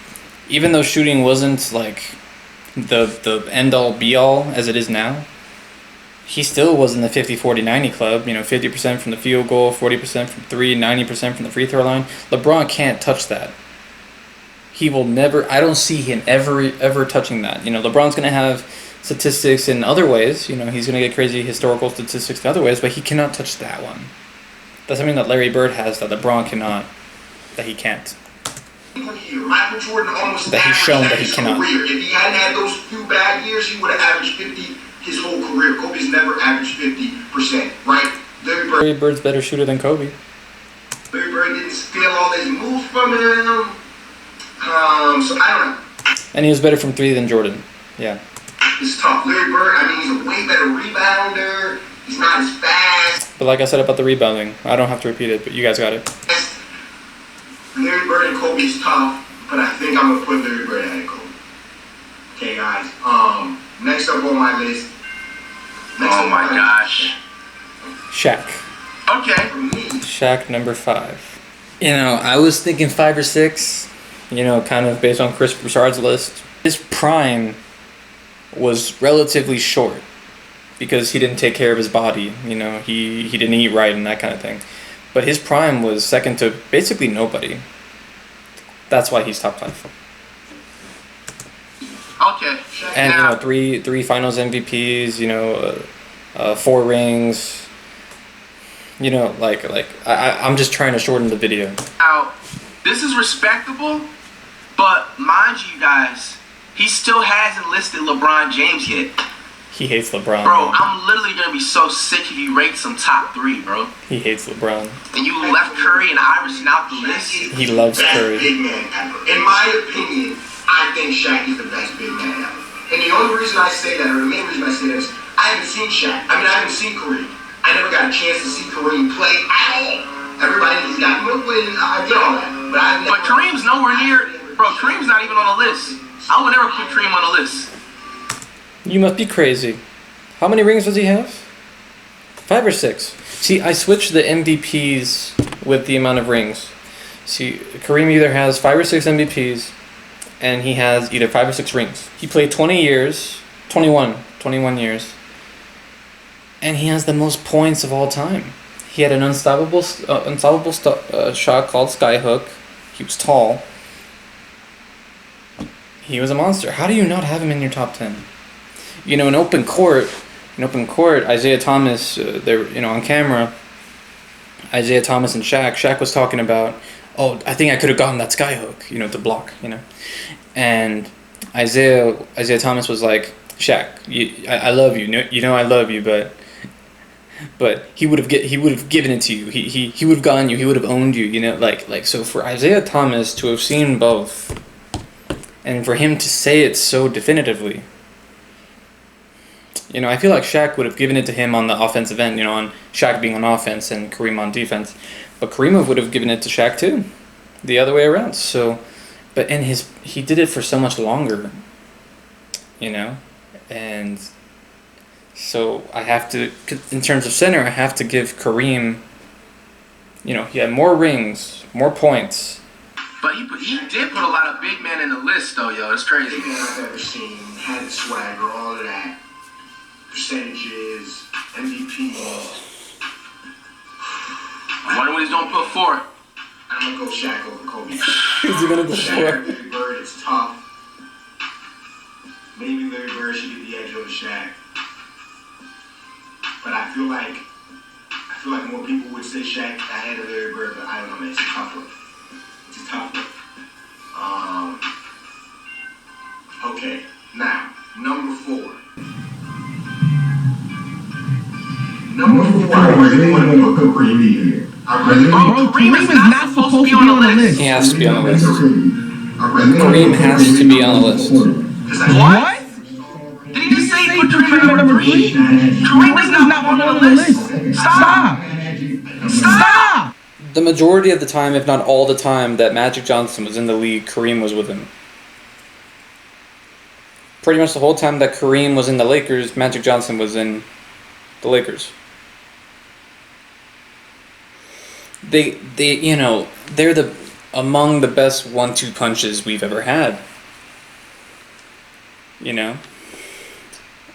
even though shooting wasn't like the end-all be-all as it is now, he still was in the 50-40-90 club. 50% from the field goal, 40% from three, 90% from the free throw line. LeBron can't touch that. He will never. I don't see him ever touching that. LeBron's gonna have statistics in other ways. He's gonna get crazy historical statistics in other ways, but he cannot touch that one. That's something that Larry Bird has that LeBron cannot. That he can't. Michael Jordan almost that he's shown that he his cannot. Career. If he hadn't had those few bad years, he would have averaged 50 his whole career. Kobe's never averaged 50%, right? Larry Bird's better shooter than Kobe. Larry Bird didn't steal all his moves from him. So I don't know. And he was better from three than Jordan. Yeah. It's tough. Larry Bird, he's a way better rebounder. He's not as fast. But like I said about the rebounding, I don't have to repeat it, but you guys got it. Larry Bird and Kobe's tough, but I think I'm gonna put Larry Bird ahead of Kobe. Okay, guys. Next up on my list. Oh my gosh. Shaq. Okay. Shaq number 5. I was thinking 5 or 6. Kind of based on Chris Broussard's list. His prime was relatively short because he didn't take care of his body. He didn't eat right and that kind of thing. But his prime was second to basically nobody. That's why he's top 5. Okay. And now, three Finals MVPs. 4 rings. I'm just trying to shorten the video. Now, this is respectable, but mind you guys, he still hasn't listed LeBron James yet. He hates LeBron. Bro, I'm literally gonna be so sick if he rates some top 3, bro. He hates LeBron. And you left Curry and Iverson out the list. He loves Curry. Big man ever. In my opinion, I think Shaq is the best big man ever. And the only reason I say that, or the main reason I say that is, I haven't seen Shaq. I mean, I haven't seen Kareem. I never got a chance to see Kareem play at all. Everybody, he's got Brooklyn, I get all that. But Kareem's nowhere near, bro, Kareem's not even on the list. I would never put Kareem on the list. You must be crazy. How many rings does he have? 5 or 6. See, I switched the MVPs with the amount of rings. See, Kareem either has 5 or 6 MVPs, and he has either 5 or 6 rings. He played 21 years, and he has the most points of all time. He had an unstoppable shot called Skyhook. He was tall. He was a monster. How do you not have him in your top 10? You know, in open court, Isaiah Thomas, on camera, Isaiah Thomas and Shaq. Shaq was talking about, oh, I think I could have gotten that Skyhook, to block, And Isaiah Thomas was like, Shaq, I love you. I love you, but he would have given it to you. He would have gotten you. He would have owned you. So for Isaiah Thomas to have seen both, and for him to say it so definitively, I feel like Shaq would have given it to him on the offensive end. On Shaq being on offense and Kareem on defense, but Kareem would have given it to Shaq too, the other way around. So, but he did it for so much longer, and. So I have to, in terms of center, I have to give Kareem, he had more rings, more points. But he did put a lot of big men in the list, though, yo. It's crazy. Big men I've ever seen, had the swagger, all of that. Percentages, MVP. I wonder what he's going to put for. I'm going to go Shaq over Kobe. Who's he going to go for? Larry Bird, it's tough. Maybe Larry Bird should get the edge over Shaq. But I feel like more people would say Shaq ahead of Larry Bird, but I don't know, man. It's a tough one. Okay, now, number 4. I really want to put Kareem here. Kareem is not supposed to be on the list. He has to be on the list. Kareem has to be on the list. What? Did he just say put Kareem at number 3? Kareem is not on the list. Stop! The majority of the time, if not all the time, that Magic Johnson was in the league, Kareem was with him. Pretty much the whole time that Kareem was in the Lakers, Magic Johnson was in the Lakers. They're among the best 1-2 punches we've ever had.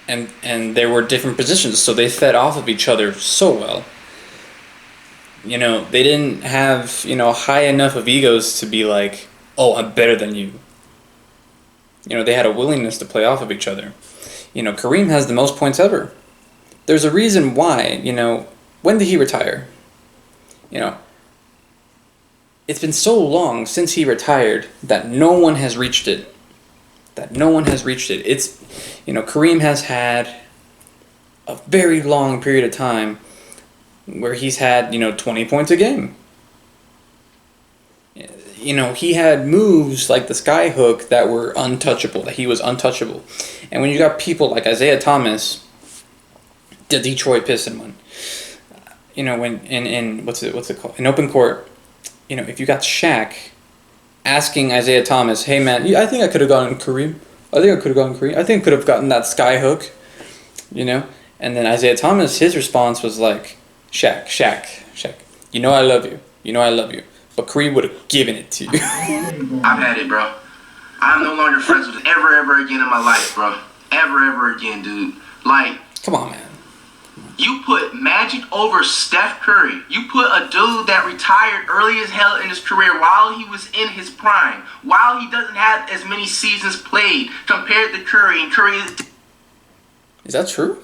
And there were different positions, so they fed off of each other so well. They didn't have, high enough of egos to be like, oh, I'm better than you. They had a willingness to play off of each other. Kareem has the most points ever. There's a reason why, when did he retire? It's been so long since he retired that no one has reached it. It's, Kareem has had a very long period of time where he's had, 20 points a game. He had moves like the Skyhook that were untouchable, that he was untouchable. And when you got people like Isaiah Thomas, the Detroit Piston one, when in what's it called? In open court, if you got Shaq asking Isaiah Thomas, hey man, I think I could have gotten Kareem. I think I could have gotten that Skyhook, And then Isaiah Thomas, his response was like, Shaq. I love you. But Kareem would have given it to you. I've had it, bro. I'm no longer friends with ever again in my life, bro. Ever again, dude. Like, come on, man. You put Magic over Steph Curry. You put a dude that retired early as hell in his career while he was in his prime, while he doesn't have as many seasons played compared to Curry, and Curry is that true?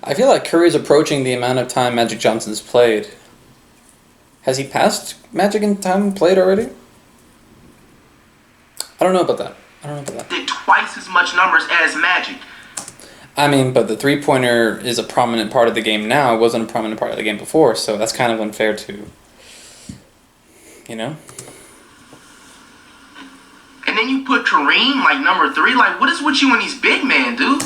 I feel like Curry's approaching the amount of time Magic Johnson's played. Has he passed Magic in time played already? I don't know about that. Did twice as much numbers as Magic. I mean, but the three-pointer is a prominent part of the game now. It wasn't a prominent part of the game before, so that's kind of unfair to, And then you put Kareem like number 3. Like, what is with you and these big men, dude?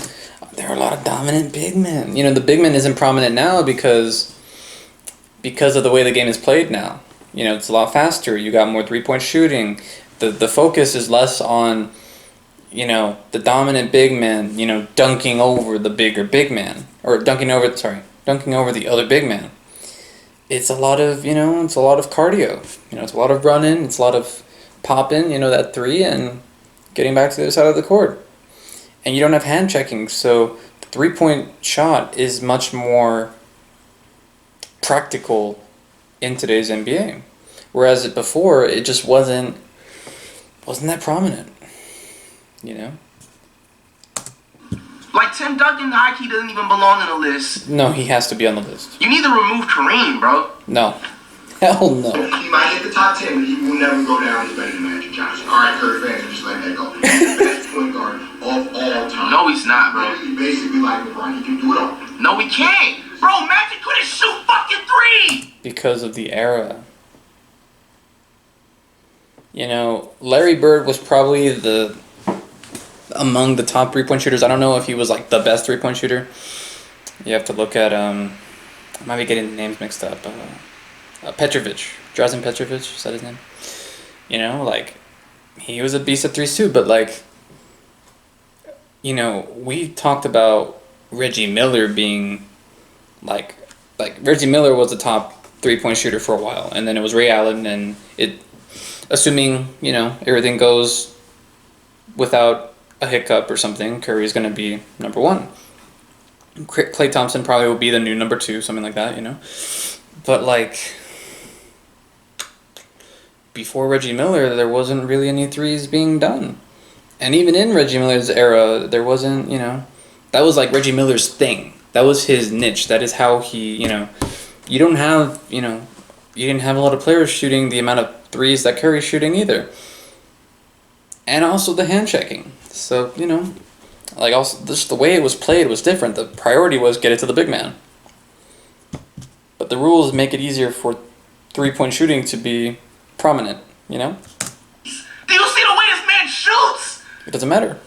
There are a lot of dominant big men. You know, the big man isn't prominent now because of the way the game is played now. You know, it's a lot faster. You got more 3-point shooting. The focus is less on, you know, the dominant big man, you know, dunking over the bigger big man. Or dunking over the other big man. It's a lot of, you know, it's a lot of cardio. You know, it's a lot of running. It's a lot of popping, you know, that 3 and getting back to the other side of the court. And you don't have hand checking, so the 3-point shot is much more practical in today's NBA. Whereas before, it just wasn't that prominent, you know? Like, Tim Duncan, Nike doesn't even belong on the list. No, he has to be on the list. You need to remove Kareem, bro. No. Hell no. He might hit the top 10, but he will never go down as better than Magic Johnson. All right, Curry fans, just let that go. He's the best point guard of all time. No, he's not, bro. He's basically like LeBron. He can do it all. No, he can't. Bro, Magic couldn't shoot fucking 3. Because of the era. You know, Larry Bird was probably among the top 3-point shooters. I don't know if he was like the best 3-point shooter. You have to look at I might be getting the names mixed up. Petrovic, Drazen Petrovic, is that his name? You know, like, he was a beast at 3s too, but like, you know, we talked about Reggie Miller being like Reggie Miller was the top 3-point shooter for a while, and then it was Ray Allen, and assuming, you know, everything goes without a hiccup or something, Curry is going to be number 1. Klay Thompson probably will be the new number 2, something like that, you know. But like, before Reggie Miller, there wasn't really any 3s being done. And even in Reggie Miller's era, there wasn't, you know, that was like Reggie Miller's thing. That was his niche. That is how he, you know, you didn't have a lot of players shooting the amount of 3s that Curry's shooting either. And also the hand checking. So, you know, like, also just the way it was played was different. The priority was get it to the big man. But the rules make it easier for 3-point shooting to be prominent, you know? Do you see the way this man shoots? It doesn't matter.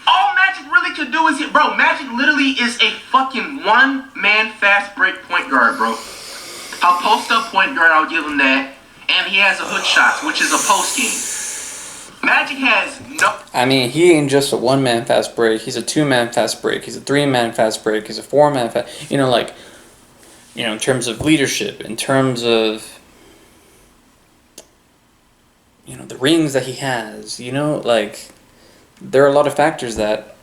All Magic really could do is hit. Bro, Magic literally is a fucking one-man fast break point guard, bro. A post-up point guard, I'll give him that. And he has a hook shots, which is a post game. Magic has no... I mean, he ain't just a 1-man fast break. He's a 2-man fast break. He's a 3-man fast break. He's a 4-man fast... You know, like... You know, in terms of leadership, in terms of... You know, the rings that he has, you know, like... There are a lot of factors that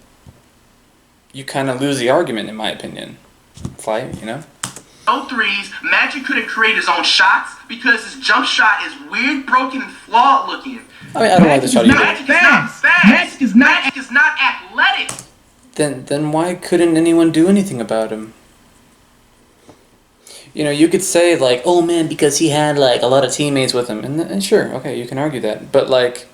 you kind of lose the argument, in my opinion. Flight, you know? No 3s. Magic couldn't create his own shots because his jump shot is weird, broken, and flawed looking. I mean, I don't like the shot either. Magic is not fast. Magic is not athletic. Then why couldn't anyone do anything about him? You know, you could say, like, oh man, because he had, like, a lot of teammates with him. And sure, okay, you can argue that. But, like...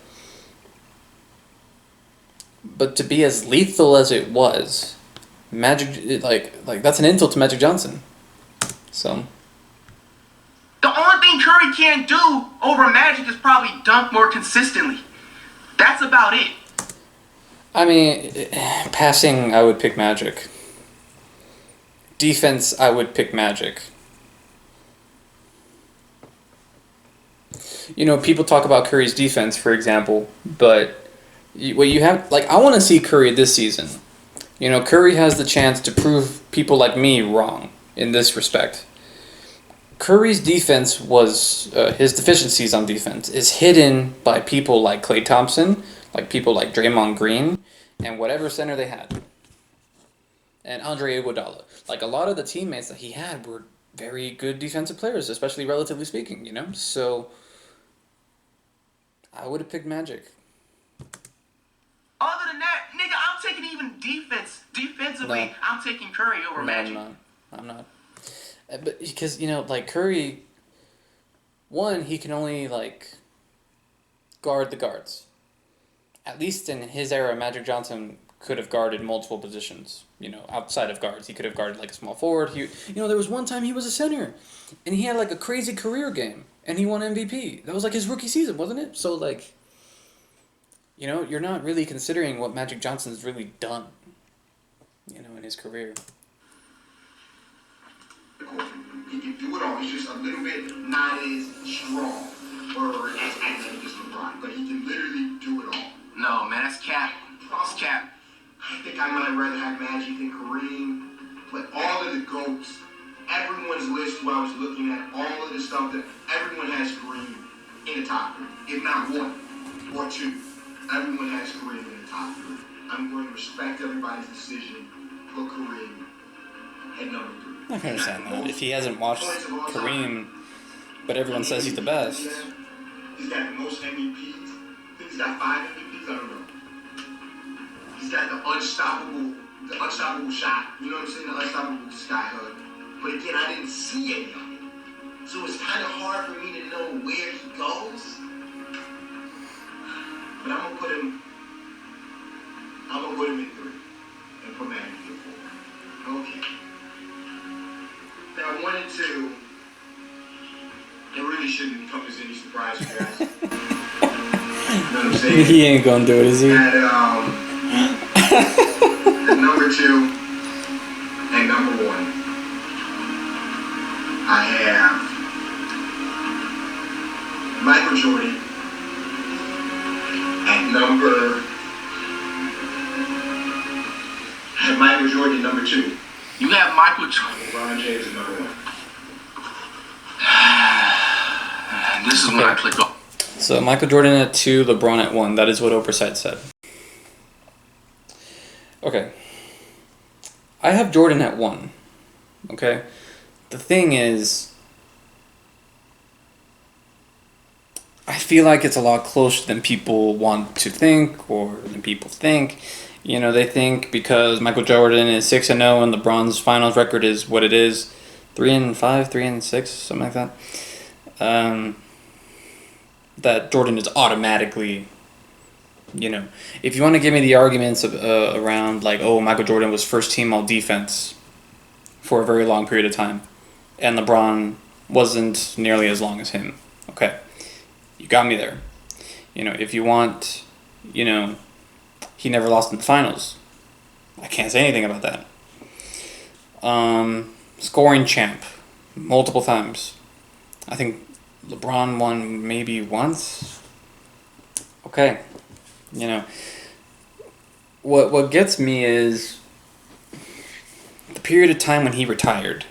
But to be as lethal as it was, Magic, like that's an insult to Magic Johnson. So... The only thing Curry can't do over Magic is probably dunk more consistently. That's about it. I mean, passing, I would pick Magic. Defense, I would pick Magic. You know, people talk about Curry's defense, for example, but what you have, like, I want to see Curry this season. You know, Curry has the chance to prove people like me wrong in this respect. Curry's defense was, his deficiencies on defense is hidden by people like Klay Thompson, like people like Draymond Green, and whatever center they had. And Andre Iguodala. Like, a lot of the teammates that he had were very good defensive players, especially relatively speaking, you know? So, I would have picked Magic. Other than that, nigga, I'm taking even defensively, no. I'm taking Curry over Magic. I'm not. But because, you know, like, Curry, one, he can only, like, guard the guards. At least in his era, Magic Johnson could have guarded multiple positions, you know, outside of guards. He could have guarded, like, a small forward. You know, there was one time he was a center, and he had, like, a crazy career game, and he won MVP. That was, like, his rookie season, wasn't it? So, like, You know, you're not really considering what Magic Johnson's really done, you know, in his career. He can do it all. He's just a little bit not as strong or as athletic as LeBron, but he can literally do it all. No, man, that's cap. That's cap. I think I might rather have Magic than Kareem, but all of the GOATs, everyone's list where I was looking at, all of the stuff that everyone has Kareem in the top three, if not one or two. Everyone has Kareem in the top three. I'm going to respect everybody's decision, put Kareem at number 3. I can understand that. If he hasn't watched Kareem, but everyone says he's the best. He's got the most MVPs. I think he's got 5 MVPs. I don't know. He's got the unstoppable shot. You know what I'm saying? The unstoppable sky hug. But again, I didn't see any of it. So it's kind of hard for me to know where he goes. But I'm gonna put him in 3 and put Magic in 4. Okay. Now 1 and 2, it really shouldn't come as any surprise to you guys. You know what I'm saying? He ain't gonna do it, is he? At number 2 and number 1, I have Michael Jordan at number. I have Michael Jordan number 2. You have Michael Jordan. LeBron James is number 1. This is when I click off. So Michael Jordan at 2, LeBron at 1. That is what Oversight said. Okay. I have Jordan at 1. Okay. The thing is, I feel like it's a lot closer than people want to think, or than people think. You know, they think because Michael Jordan is 6-0 and LeBron's finals record is what it is, 3-5, 3-6, something like that. That Jordan is automatically, you know, if you want to give me the arguments of, around like, oh, Michael Jordan was first team all defense for a very long period of time, and LeBron wasn't nearly as long as him. Okay, you got me there. You know, if you want, you know, he never lost in the finals. I can't say anything about that. Scoring champ, multiple times. I think LeBron won maybe once. Okay, you know, what gets me is the period of time when he retired.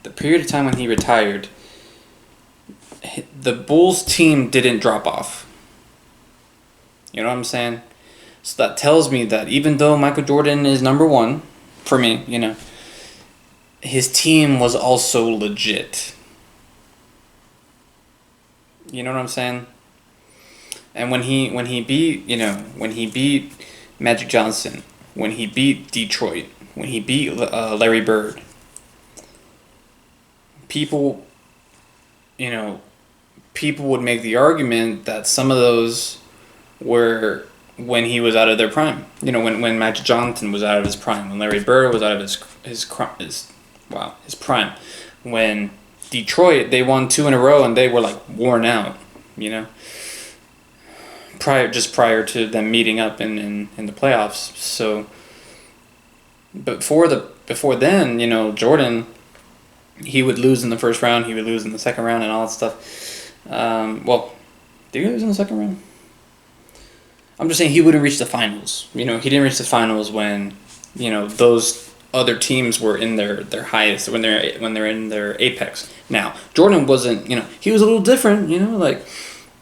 The period of time when he retired, the Bulls team didn't drop off. You know what I'm saying? So that tells me that even though Michael Jordan is number 1 for me, you know, his team was also legit. You know what I'm saying? And when he beat, you know, when he beat Magic Johnson, when he beat Detroit, when he beat Larry Bird, people, you know, people would make the argument that some of those were when he was out of their prime. You know, when Magic Johnson was out of his prime, when Larry Bird was out of his prime, when Detroit, they won 2 in a row and they were like worn out, you know, prior to them meeting up in the playoffs. So, but before then, you know, Jordan, he would lose in the first round, he would lose in the second round, and all that stuff. Well, did he lose in the second round? I'm just saying he wouldn't reach the finals. You know, he didn't reach the finals when, you know, those other teams were in their highest, when they're in their apex. Now, Jordan wasn't, you know, he was a little different, you know, like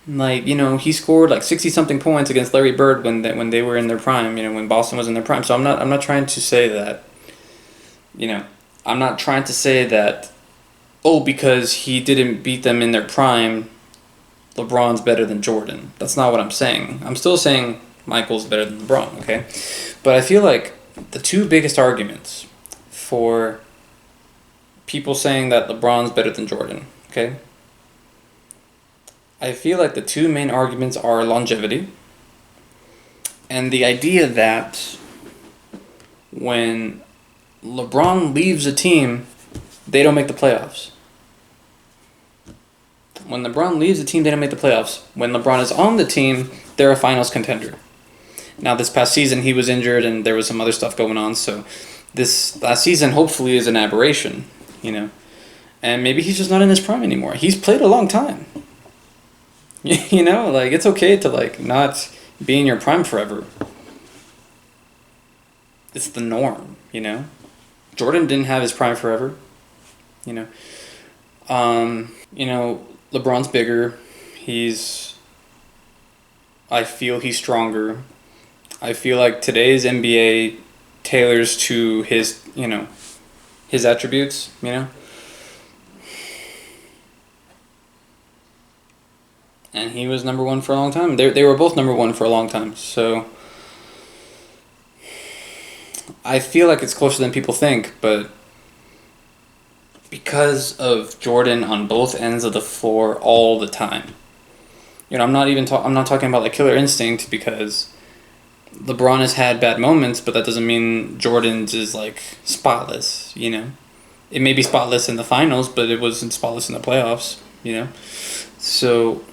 you know, he scored like 60-something points against Larry Bird when they were in their prime, you know, when Boston was in their prime. So I'm not trying to say that, you know, I'm not trying to say that, oh, because he didn't beat them in their prime, LeBron's better than Jordan. That's not what I'm saying. I'm still saying Michael's better than LeBron, okay? But I feel like the two biggest arguments for people saying that LeBron's better than Jordan, okay? I feel like the two main arguments are longevity and the idea that when LeBron leaves a team, they don't make the playoffs. When LeBron leaves the team, they don't make the playoffs. When LeBron is on the team, they're a finals contender. Now, this past season, he was injured and there was some other stuff going on. So this last season, hopefully, is an aberration, you know. And maybe he's just not in his prime anymore. He's played a long time. You know, like, it's okay to, like, not be in your prime forever. It's the norm, you know. Jordan didn't have his prime forever, you know. You know, LeBron's bigger. I feel he's stronger. I feel like today's NBA tailors to his, you know, his attributes, you know. And he was number one for a long time. They were both number one for a long time. So I feel like it's closer than people think, but because of Jordan on both ends of the floor all the time. You know, I'm not talking about like killer instinct, because LeBron has had bad moments, but that doesn't mean Jordan's is like spotless, you know. It may be spotless in the finals, but it wasn't spotless in the playoffs, you know. So,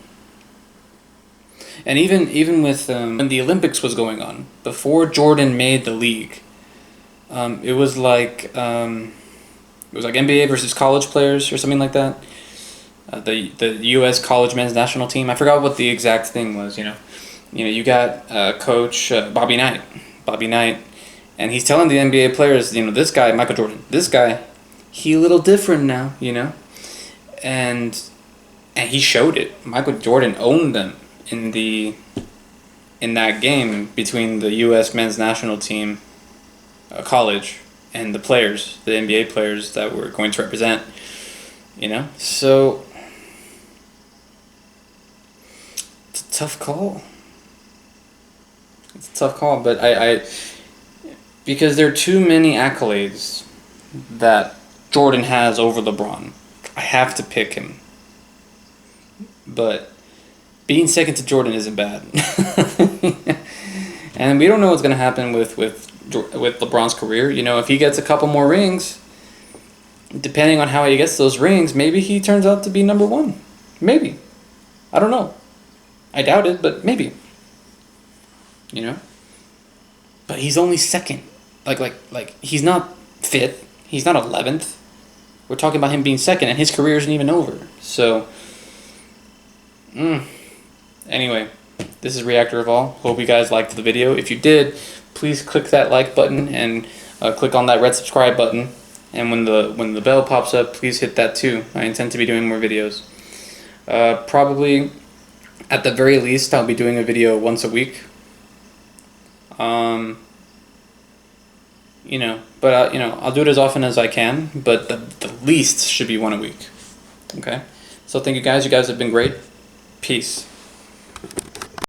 and even with when the Olympics was going on, before Jordan made the league, it was like NBA versus college players or something like that. The U.S. college men's national team. I forgot what the exact thing was. You know, you got Coach Bobby Knight, and he's telling the NBA players, you know, this guy, Michael Jordan, this guy, he a little different now, you know, and he showed it. Michael Jordan owned them in that game between the U.S. men's national team, college, and the players, the NBA players that were going to represent, you know. So it's a tough call. But I because there are too many accolades that Jordan has over LeBron, I have to pick him. But being second to Jordan isn't bad. And we don't know what's going to happen with LeBron's career. You know, if he gets a couple more rings, depending on how he gets those rings, maybe he turns out to be number one. Maybe. I don't know. I doubt it, but maybe. You know? But he's only second. Like he's not fifth. He's not 11th. We're talking about him being second, and his career isn't even over. So, anyway, this is Reactorofall. Hope you guys liked the video. If you did, please click that like button and click on that red subscribe button. And when the bell pops up, please hit that too. I intend to be doing more videos. Probably, at the very least, I'll be doing a video once a week. You know, but you know, I'll do it as often as I can. But the least should be one a week. Okay. So thank you guys. You guys have been great. Peace.